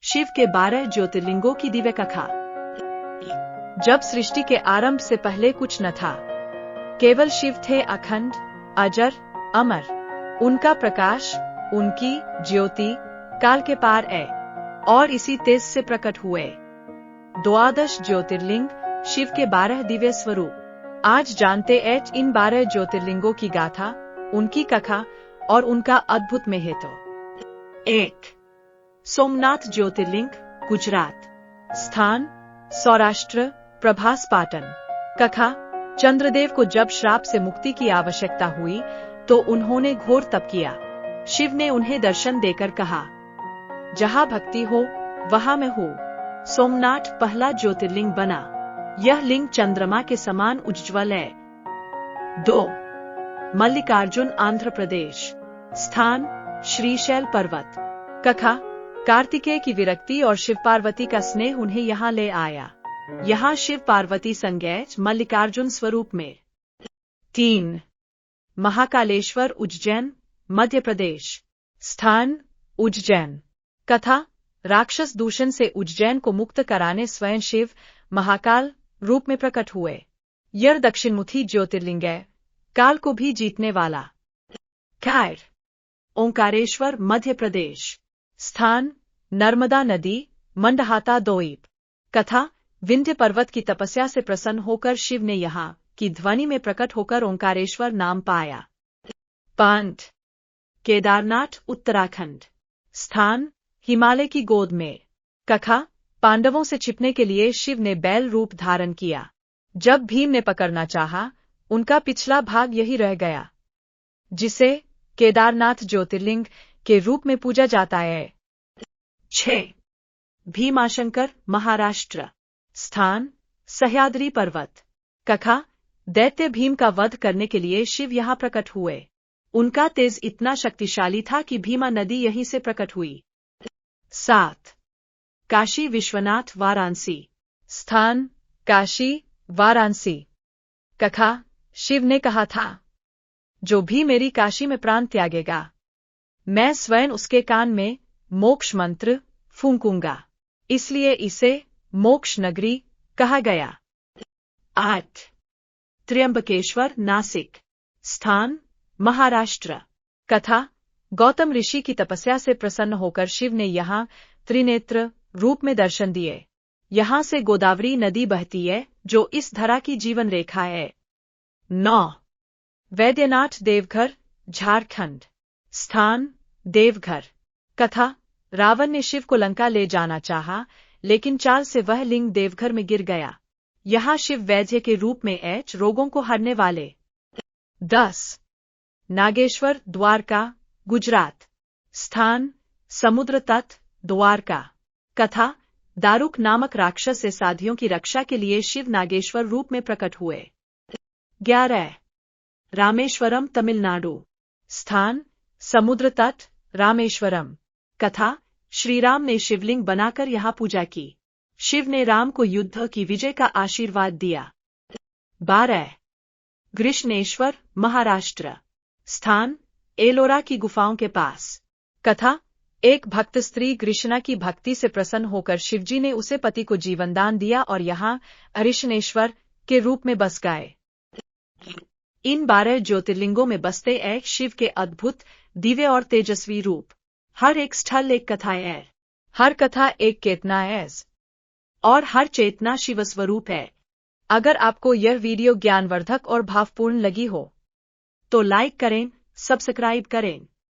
शिव के 12 ज्योतिर्लिंगों की दिव्य कथा। जब सृष्टि के आरंभ से पहले कुछ न था, केवल शिव थे अखंड, अजर, अमर। उनका प्रकाश, उनकी ज्योति काल के पार है और इसी तेज से प्रकट हुए 12 ज्योतिर्लिंग, शिव के 12 दिव्य स्वरूप। आज जानते हैं इन 12 ज्योतिर्लिंगों की गाथा, उनकी कथा और उनका अद्भुत महत्व। 1. सोमनाथ ज्योतिर्लिंग, गुजरात। स्थान सौराष्ट्र, प्रभास पाटन। कथा, चंद्रदेव को जब श्राप से मुक्ति की आवश्यकता हुई तो उन्होंने घोर तप किया। शिव ने उन्हें दर्शन देकर कहा, जहां भक्ति हो वहां मैं हूँ। सोमनाथ पहला ज्योतिर्लिंग बना। यह लिंग चंद्रमा के समान उज्ज्वल है। 2. मल्लिकार्जुन, आंध्र प्रदेश। स्थान श्रीशैल पर्वत। कथा, कार्तिकेय की विरक्ति और शिव पार्वती का स्नेह उन्हें यहाँ ले आया। यहाँ शिव पार्वती संज्ञा मल्लिकार्जुन स्वरूप में। 3. महाकालेश्वर, उज्जैन, मध्य प्रदेश। स्थान उज्जैन। कथा, राक्षस दूषण से उज्जैन को मुक्त कराने स्वयं शिव महाकाल रूप में प्रकट हुए। यह दक्षिणमुखी ज्योतिर्लिंग है, काल को भी जीतने वाला। 4. ओंकारेश्वर, मध्य प्रदेश। स्थान नर्मदा नदी, मंडहाता द्वीप। कथा, विंध्य पर्वत की तपस्या से प्रसन्न होकर शिव ने यहाँ की ध्वनि में प्रकट होकर ओंकारेश्वर नाम पाया। 5. केदारनाथ, उत्तराखंड। स्थान हिमालय की गोद में। कथा, पांडवों से छिपने के लिए शिव ने बैल रूप धारण किया। जब भीम ने पकड़ना चाहा, उनका पिछला भाग यही रह गया, जिसे केदारनाथ ज्योतिर्लिंग के रूप में पूजा जाता है। 6. भीमाशंकर, महाराष्ट्र। स्थान सह्याद्री पर्वत। कथा, दैत्य भीम का वध करने के लिए शिव यहाँ प्रकट हुए। उनका तेज इतना शक्तिशाली था कि भीमा नदी यहीं से प्रकट हुई। 7. काशी विश्वनाथ, वाराणसी। स्थान काशी वाराणसी। कथा, शिव ने कहा था, जो भी मेरी काशी में प्राण त्यागेगा, मैं स्वयं उसके कान में मोक्ष मंत्र फूंकूंगा। इसलिए इसे मोक्ष नगरी कहा गया। 8. त्र्यंबकेश्वर, नासिक। स्थान महाराष्ट्र। कथा, गौतम ऋषि की तपस्या से प्रसन्न होकर शिव ने यहाँ त्रिनेत्र रूप में दर्शन दिए। यहाँ से गोदावरी नदी बहती है, जो इस धरा की जीवन रेखा है। 9. वैद्यनाथ, देवघर, झारखंड। स्थान देवघर। कथा, रावण ने शिव को लंका ले जाना चाहा, लेकिन चाल से वह लिंग देवघर में गिर गया। यहाँ शिव वैद्य के रूप में रोगों को हरने वाले। 10. नागेश्वर, द्वारका, गुजरात। स्थान समुद्र तट, द्वारका। कथा, दारुक नामक राक्षस से साधियों की रक्षा के लिए शिव नागेश्वर रूप में प्रकट हुए। 11. रामेश्वरम, तमिलनाडु। स्थान समुद्र तट, रामेश्वरम। कथा, श्रीराम ने शिवलिंग बनाकर यहाँ पूजा की। शिव ने राम को युद्ध की विजय का आशीर्वाद दिया। 12. गृष्णेश्वर, महाराष्ट्र। स्थान एलोरा की गुफाओं के पास। कथा, एक भक्त स्त्री गृष्णा की भक्ति से प्रसन्न होकर शिवजी ने उसे पति को जीवनदान दिया और यहाँ हरिशनेश्वर के रूप में बस गए। इन 12 ज्योतिर्लिंगों में बसते एक शिव के अद्भुत, दिव्य और तेजस्वी रूप। हर एक स्थल एक कथा है, हर कथा एक चेतना है और हर चेतना शिव स्वरूप है। अगर आपको यह वीडियो ज्ञानवर्धक और भावपूर्ण लगी हो तो लाइक करें, सब्सक्राइब करें।